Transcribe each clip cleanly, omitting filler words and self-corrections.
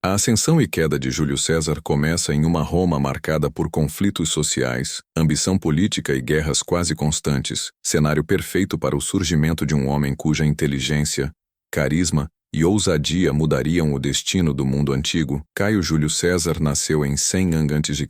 A ascensão e queda de Júlio César começa em uma Roma marcada por conflitos sociais, ambição política e guerras quase constantes, cenário perfeito para o surgimento de um homem cuja inteligência, carisma e ousadia mudariam o destino do mundo antigo. Caio Júlio César nasceu em 100 a.C.,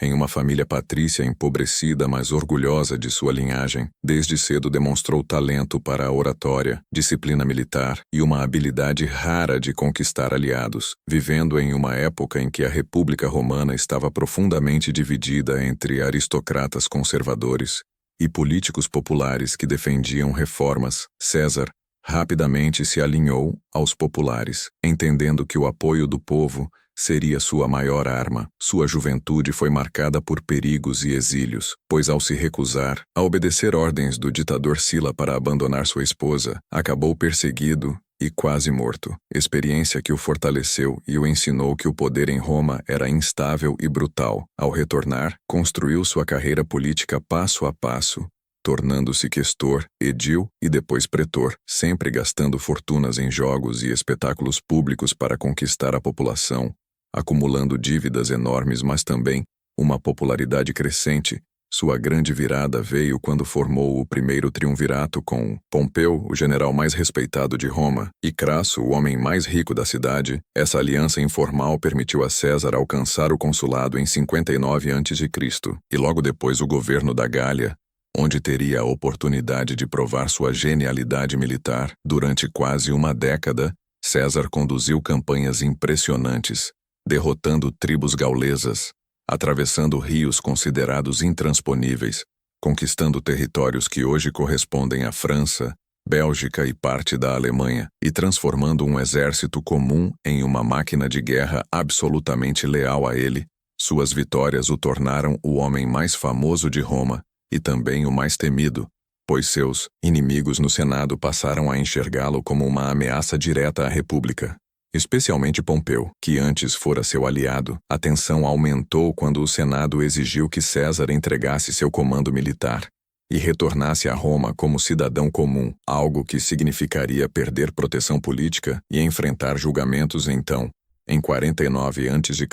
em uma família patrícia empobrecida, mas orgulhosa de sua linhagem. Desde cedo demonstrou talento para a oratória, disciplina militar e uma habilidade rara de conquistar aliados, vivendo em uma época em que a República Romana estava profundamente dividida entre aristocratas conservadores e políticos populares que defendiam reformas. César rapidamente se alinhou aos populares, entendendo que o apoio do povo seria sua maior arma. Sua juventude foi marcada por perigos e exílios, pois ao se recusar a obedecer ordens do ditador Sila para abandonar sua esposa, acabou perseguido e quase morto. Experiência que o fortaleceu e o ensinou que o poder em Roma era instável e brutal. Ao retornar, construiu sua carreira política passo a passo, tornando-se questor, edil e depois pretor, sempre gastando fortunas em jogos e espetáculos públicos para conquistar a população, acumulando dívidas enormes, mas também uma popularidade crescente. Sua grande virada veio quando formou o primeiro triunvirato com Pompeu, o general mais respeitado de Roma, e Crasso, o homem mais rico da cidade. Essa aliança informal permitiu a César alcançar o consulado em 59 a.C. e logo depois o governo da Gália, onde teria a oportunidade de provar sua genialidade militar. Durante quase uma década, César conduziu campanhas impressionantes, derrotando tribos gaulesas, atravessando rios considerados intransponíveis, conquistando territórios que hoje correspondem à França, Bélgica e parte da Alemanha, e transformando um exército comum em uma máquina de guerra absolutamente leal a ele. Suas vitórias o tornaram o homem mais famoso de Roma, e também o mais temido, pois seus inimigos no Senado passaram a enxergá-lo como uma ameaça direta à República. Especialmente Pompeu, que antes fora seu aliado. A tensão aumentou quando o Senado exigiu que César entregasse seu comando militar e retornasse a Roma como cidadão comum, algo que significaria perder proteção política e enfrentar julgamentos. Então, em 49 a.C.,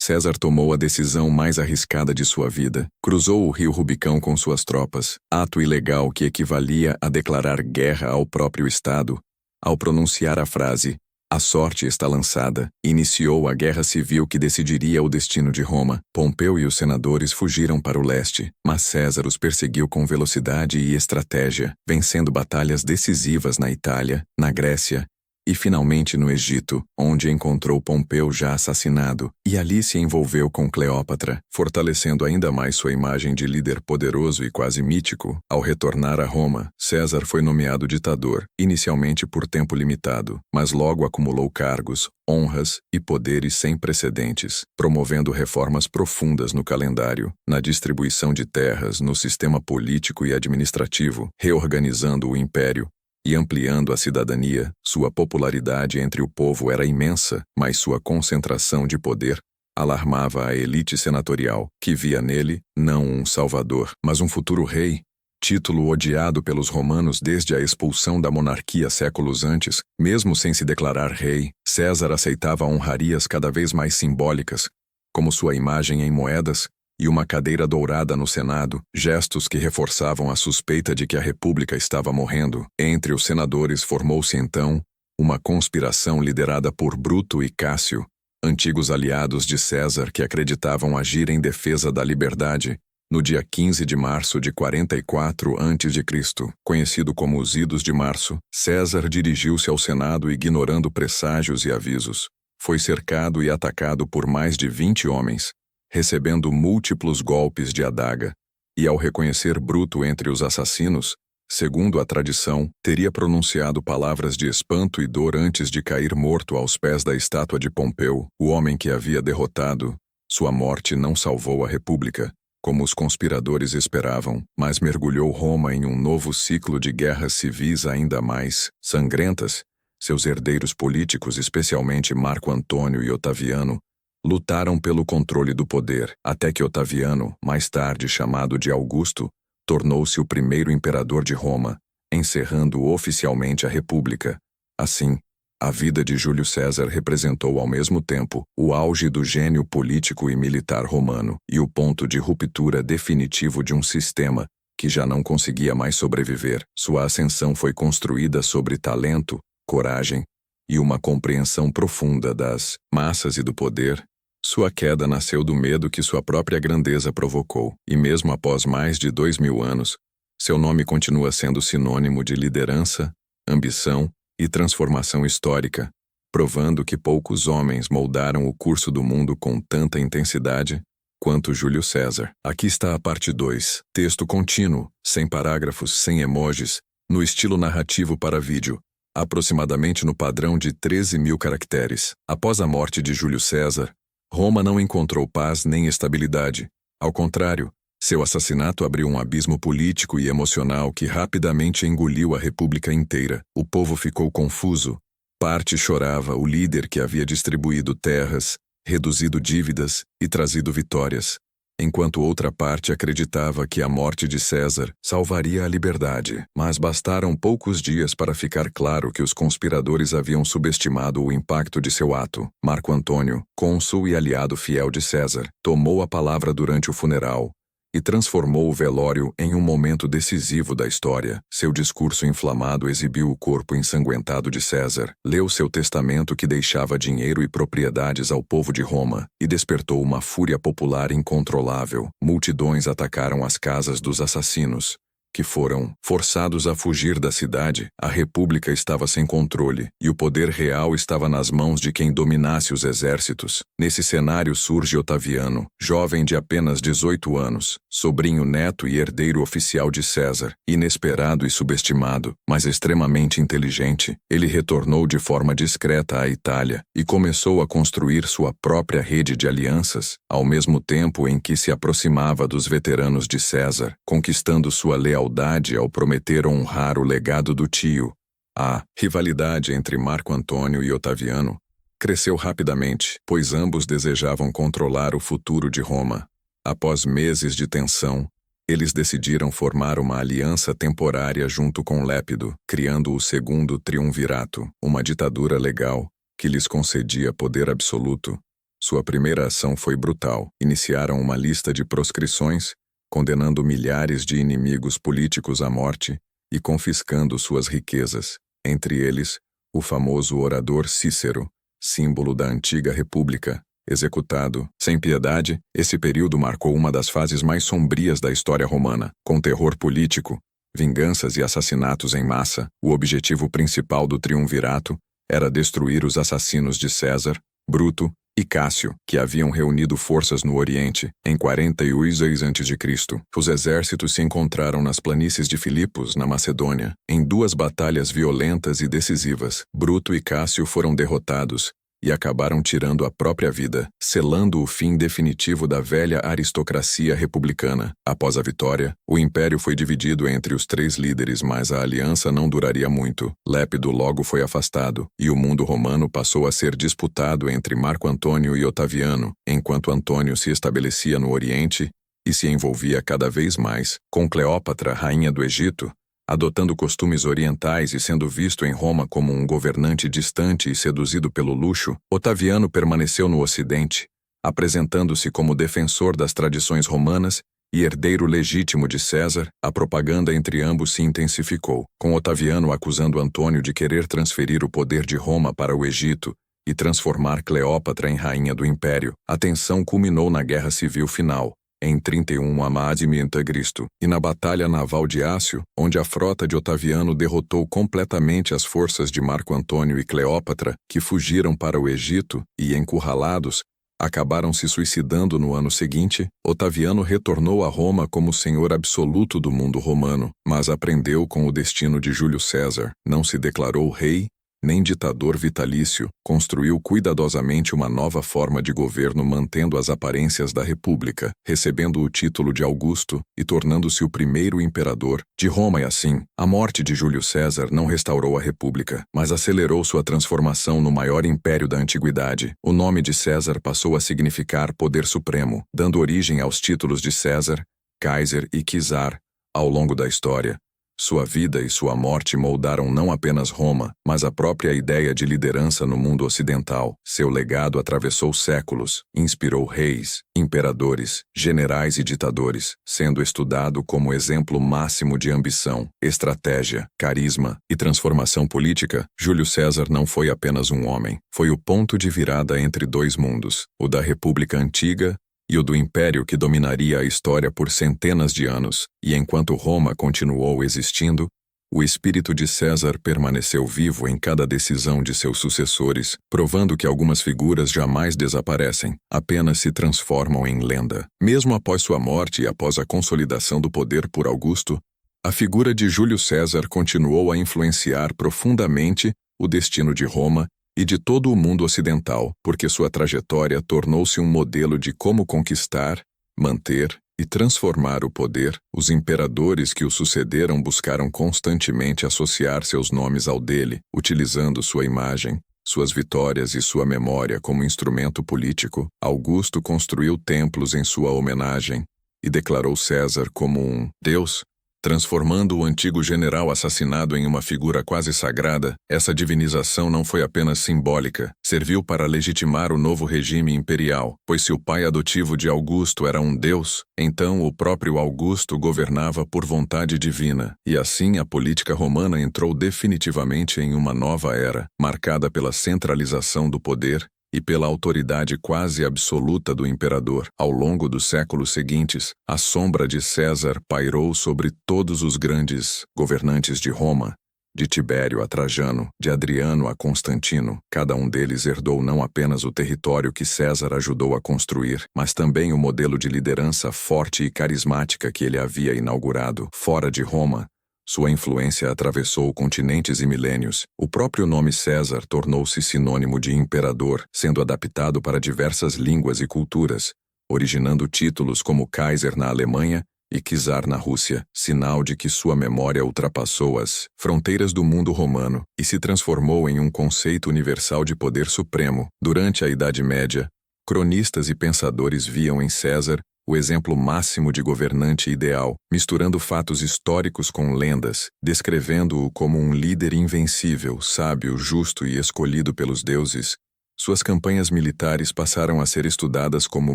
César tomou a decisão mais arriscada de sua vida. Cruzou o rio Rubicão com suas tropas, ato ilegal que equivalia a declarar guerra ao próprio Estado. Ao pronunciar a frase, "A sorte está lançada", iniciou a guerra civil que decidiria o destino de Roma. Pompeu e os senadores fugiram para o leste, mas César os perseguiu com velocidade e estratégia, vencendo batalhas decisivas na Itália, na Grécia e finalmente no Egito, onde encontrou Pompeu já assassinado, e ali se envolveu com Cleópatra, fortalecendo ainda mais sua imagem de líder poderoso e quase mítico. Ao retornar a Roma, César foi nomeado ditador, inicialmente por tempo limitado, mas logo acumulou cargos, honras e poderes sem precedentes, promovendo reformas profundas no calendário, na distribuição de terras, no sistema político e administrativo, reorganizando o império e ampliando a cidadania. Sua popularidade entre o povo era imensa, mas sua concentração de poder alarmava a elite senatorial, que via nele não um salvador, mas um futuro rei. Título odiado pelos romanos desde a expulsão da monarquia séculos antes, mesmo sem se declarar rei, César aceitava honrarias cada vez mais simbólicas, como sua imagem em moedas e uma cadeira dourada no Senado, gestos que reforçavam a suspeita de que a República estava morrendo. Entre os senadores formou-se então uma conspiração liderada por Bruto e Cássio, antigos aliados de César que acreditavam agir em defesa da liberdade. No dia 15 de março de 44 a.C., conhecido como os Idos de Março, César dirigiu-se ao Senado ignorando presságios e avisos. Foi cercado e atacado por mais de 20 homens, recebendo múltiplos golpes de adaga, e ao reconhecer Bruto entre os assassinos, segundo a tradição, teria pronunciado palavras de espanto e dor antes de cair morto aos pés da estátua de Pompeu, o homem que havia derrotado. Sua morte não salvou a República, como os conspiradores esperavam, mas mergulhou Roma em um novo ciclo de guerras civis ainda mais sangrentas. Seus herdeiros políticos, especialmente Marco Antônio e Otaviano, lutaram pelo controle do poder, até que Otaviano, mais tarde chamado de Augusto, tornou-se o primeiro imperador de Roma, encerrando oficialmente a República. Assim, A vida de Júlio César representou ao mesmo tempo o auge do gênio político e militar romano e o ponto de ruptura definitivo de um sistema que já não conseguia mais sobreviver. Sua ascensão foi construída sobre talento, coragem e uma compreensão profunda das massas e do poder. Sua queda nasceu do medo que sua própria grandeza provocou, e mesmo após mais de 2000 anos, seu nome continua sendo sinônimo de liderança, ambição e transformação histórica, provando que poucos homens moldaram o curso do mundo com tanta intensidade quanto Júlio César. Aqui está a parte 2, texto contínuo, sem parágrafos, sem emojis, no estilo narrativo para vídeo, aproximadamente no padrão de 13.000 caracteres. Após a morte de Júlio César, Roma não encontrou paz nem estabilidade. Ao contrário, seu assassinato abriu um abismo político e emocional que rapidamente engoliu a república inteira. O povo ficou confuso. Parte chorava o líder que havia distribuído terras, reduzido dívidas e trazido vitórias, enquanto outra parte acreditava que a morte de César salvaria a liberdade. Mas bastaram poucos dias para ficar claro que os conspiradores haviam subestimado o impacto de seu ato. Marco Antônio, cônsul e aliado fiel de César, tomou a palavra durante o funeral e transformou o velório em um momento decisivo da história. Seu discurso inflamado exibiu o corpo ensanguentado de César, leu seu testamento que deixava dinheiro e propriedades ao povo de Roma, e despertou uma fúria popular incontrolável. Multidões atacaram as casas dos assassinos, que foram forçados a fugir da cidade. A república estava sem controle, e o poder real estava nas mãos de quem dominasse os exércitos. Nesse cenário surge Otaviano, jovem de apenas 18 anos, sobrinho neto e herdeiro oficial de César. Inesperado e subestimado, mas extremamente inteligente, ele retornou de forma discreta à Itália e começou a construir sua própria rede de alianças, ao mesmo tempo em que se aproximava dos veteranos de César, conquistando sua lealdade ao prometer honrar o legado do tio. A rivalidade entre Marco Antônio e Otaviano cresceu rapidamente, pois ambos desejavam controlar o futuro de Roma. Após meses de tensão, eles decidiram formar uma aliança temporária junto com Lépido, criando o segundo triunvirato, uma ditadura legal que lhes concedia poder absoluto. Sua primeira ação foi brutal. Iniciaram uma lista de proscrições, condenando milhares de inimigos políticos à morte e confiscando suas riquezas, entre eles, o famoso orador Cícero, símbolo da antiga república, executado sem piedade. Esse período marcou uma das fases mais sombrias da história romana, com terror político, vinganças e assassinatos em massa. O objetivo principal do triunvirato era destruir os assassinos de César, Bruto e Cássio, que haviam reunido forças no Oriente, em 46 a.C. Os exércitos se encontraram nas planícies de Filipos, na Macedônia, em duas batalhas violentas e decisivas. Bruto e Cássio foram derrotados e acabaram tirando a própria vida, selando o fim definitivo da velha aristocracia republicana. Após a vitória, o império foi dividido entre os três líderes, mas a aliança não duraria muito. Lépido logo foi afastado, e o mundo romano passou a ser disputado entre Marco Antônio e Otaviano, enquanto Antônio se estabelecia no Oriente e se envolvia cada vez mais com Cleópatra, rainha do Egito, adotando costumes orientais e sendo visto em Roma como um governante distante e seduzido pelo luxo. Otaviano permaneceu no Ocidente, apresentando-se como defensor das tradições romanas e herdeiro legítimo de César. A propaganda entre ambos se intensificou, com Otaviano acusando Antônio de querer transferir o poder de Roma para o Egito e transformar Cleópatra em rainha do império. A tensão culminou na Guerra Civil Final, em 31 a.C., e na Batalha Naval de Ácio, onde a frota de Otaviano derrotou completamente as forças de Marco Antônio e Cleópatra, que fugiram para o Egito e, encurralados, acabaram se suicidando no ano seguinte. Otaviano retornou a Roma como senhor absoluto do mundo romano, mas aprendeu com o destino de Júlio César. Não se declarou rei nem ditador vitalício, construiu cuidadosamente uma nova forma de governo mantendo as aparências da república, recebendo o título de Augusto e tornando-se o primeiro imperador de Roma. E assim, a morte de Júlio César não restaurou a república, mas acelerou sua transformação no maior império da antiguidade. O nome de César passou a significar poder supremo, dando origem aos títulos de César, Kaiser e Czar. Ao longo da história, Sua vida e sua morte moldaram não apenas Roma, mas a própria ideia de liderança no mundo ocidental. Seu legado atravessou séculos, inspirou reis, imperadores, generais e ditadores, sendo estudado como exemplo máximo de ambição, estratégia, carisma e transformação política. Júlio César não foi apenas um homem, foi o ponto de virada entre dois mundos, o da República Antiga e o do império que dominaria a história por centenas de anos, e enquanto Roma continuou existindo, o espírito de César permaneceu vivo em cada decisão de seus sucessores, provando que algumas figuras jamais desaparecem, apenas se transformam em lenda. Mesmo após sua morte e após a consolidação do poder por Augusto, a figura de Júlio César continuou a influenciar profundamente o destino de Roma e de todo o mundo ocidental, porque sua trajetória tornou-se um modelo de como conquistar, manter e transformar o poder. Os imperadores que o sucederam buscaram constantemente associar seus nomes ao dele, utilizando sua imagem, suas vitórias e sua memória como instrumento político. Augusto construiu templos em sua homenagem e declarou César como um deus, transformando o antigo general assassinado em uma figura quase sagrada. Essa divinização não foi apenas simbólica, serviu para legitimar o novo regime imperial, pois se o pai adotivo de Augusto era um deus, então o próprio Augusto governava por vontade divina, e assim a política romana entrou definitivamente em uma nova era, marcada pela centralização do poder e pela autoridade quase absoluta do imperador. Ao longo dos séculos seguintes, a sombra de César pairou sobre todos os grandes governantes de Roma, de Tibério a Trajano, de Adriano a Constantino. Cada um deles herdou não apenas o território que César ajudou a construir, mas também o modelo de liderança forte e carismática que ele havia inaugurado. Fora de Roma, sua influência atravessou continentes e milênios. O próprio nome César tornou-se sinônimo de imperador, sendo adaptado para diversas línguas e culturas, originando títulos como Kaiser na Alemanha e Czar na Rússia, sinal de que sua memória ultrapassou as fronteiras do mundo romano e se transformou em um conceito universal de poder supremo. Durante a Idade Média, cronistas e pensadores viam em César o exemplo máximo de governante ideal, misturando fatos históricos com lendas, descrevendo-o como um líder invencível, sábio, justo e escolhido pelos deuses. Suas campanhas militares passaram a ser estudadas como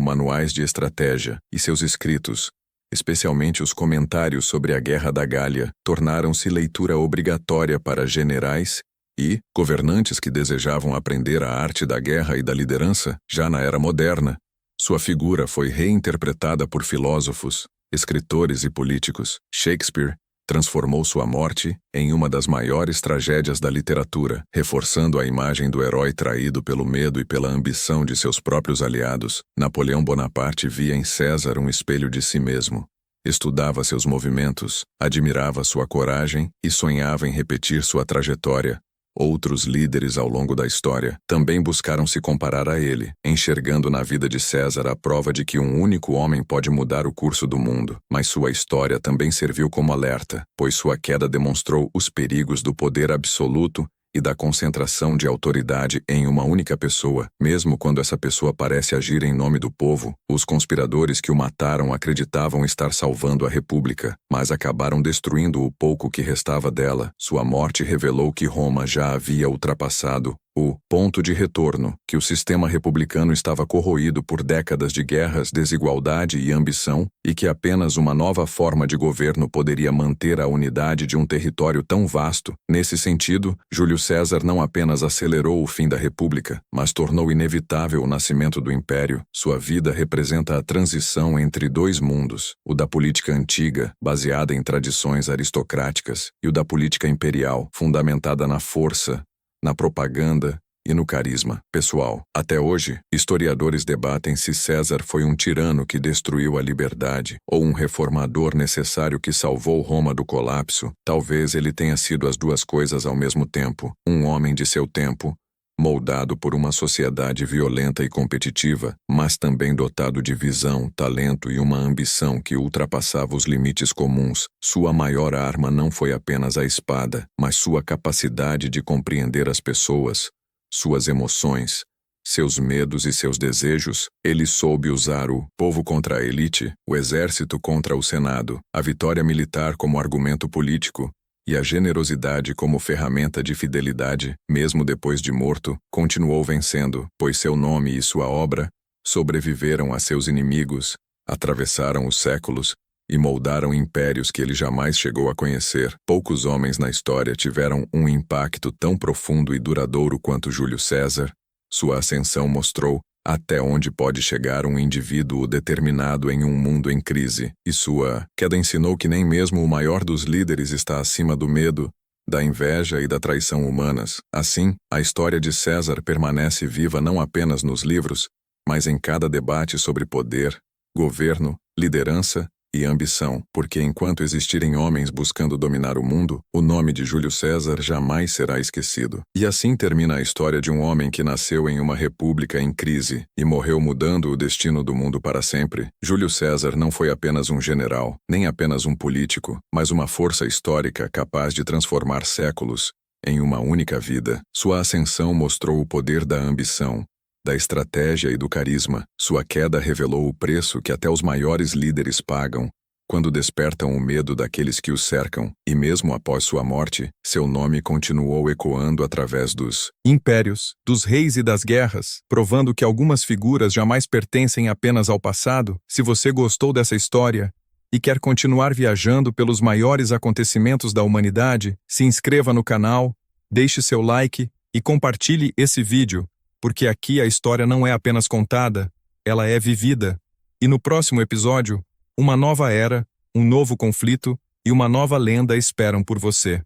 manuais de estratégia, e seus escritos, especialmente os comentários sobre a Guerra da Gália, tornaram-se leitura obrigatória para generais e governantes que desejavam aprender a arte da guerra e da liderança. Já na Era Moderna, sua figura foi reinterpretada por filósofos, escritores e políticos. Shakespeare transformou sua morte em uma das maiores tragédias da literatura, reforçando a imagem do herói traído pelo medo e pela ambição de seus próprios aliados. Napoleão Bonaparte via em César um espelho de si mesmo. Estudava seus movimentos, admirava sua coragem e sonhava em repetir sua trajetória. Outros líderes ao longo da história também buscaram se comparar a ele, enxergando na vida de César a prova de que um único homem pode mudar o curso do mundo. Mas sua história também serviu como alerta, pois sua queda demonstrou os perigos do poder absoluto e da concentração de autoridade em uma única pessoa. Mesmo quando essa pessoa parece agir em nome do povo, os conspiradores que o mataram acreditavam estar salvando a República, mas acabaram destruindo o pouco que restava dela. Sua morte revelou que Roma já havia ultrapassado o ponto de retorno, que o sistema republicano estava corroído por décadas de guerras, desigualdade e ambição, e que apenas uma nova forma de governo poderia manter a unidade de um território tão vasto. Nesse sentido, Júlio César não apenas acelerou o fim da República, mas tornou inevitável o nascimento do Império. Sua vida representa a transição entre dois mundos, o da política antiga, baseada em tradições aristocráticas, e o da política imperial, fundamentada na força, na propaganda e no carisma pessoal. Até hoje, historiadores debatem se César foi um tirano que destruiu a liberdade ou um reformador necessário que salvou Roma do colapso. Talvez ele tenha sido as duas coisas ao mesmo tempo, um homem de seu tempo, moldado por uma sociedade violenta e competitiva, mas também dotado de visão, talento e uma ambição que ultrapassava os limites comuns. Sua maior arma não foi apenas a espada, mas sua capacidade de compreender as pessoas, suas emoções, seus medos e seus desejos, ele soube usar o povo contra a elite, o exército contra o Senado, a vitória militar como argumento político, e a generosidade como ferramenta de fidelidade, mesmo depois de morto, continuou vencendo, pois seu nome e sua obra sobreviveram a seus inimigos, atravessaram os séculos e moldaram impérios que ele jamais chegou a conhecer. Poucos homens na história tiveram um impacto tão profundo e duradouro quanto Júlio César. Sua ascensão mostrou até onde pode chegar um indivíduo determinado em um mundo em crise, e sua queda ensinou que nem mesmo o maior dos líderes está acima do medo, da inveja e da traição humanas. Assim, a história de César permanece viva não apenas nos livros, mas em cada debate sobre poder, governo, liderança e ambição, porque enquanto existirem homens buscando dominar o mundo, o nome de Júlio César jamais será esquecido. E assim termina a história de um homem que nasceu em uma república em crise e morreu mudando o destino do mundo para sempre. Júlio César não foi apenas um general, nem apenas um político, mas uma força histórica capaz de transformar séculos em uma única vida. Sua ascensão mostrou o poder da ambição, da estratégia e do carisma. Sua queda revelou o preço que até os maiores líderes pagam quando despertam o medo daqueles que os cercam, e mesmo após sua morte, seu nome continuou ecoando através dos impérios, dos reis e das guerras, provando que algumas figuras jamais pertencem apenas ao passado. Se você gostou dessa história e quer continuar viajando pelos maiores acontecimentos da humanidade, se inscreva no canal, deixe seu like e compartilhe esse vídeo, porque aqui a história não é apenas contada, ela é vivida. E no próximo episódio, uma nova era, um novo conflito e uma nova lenda esperam por você.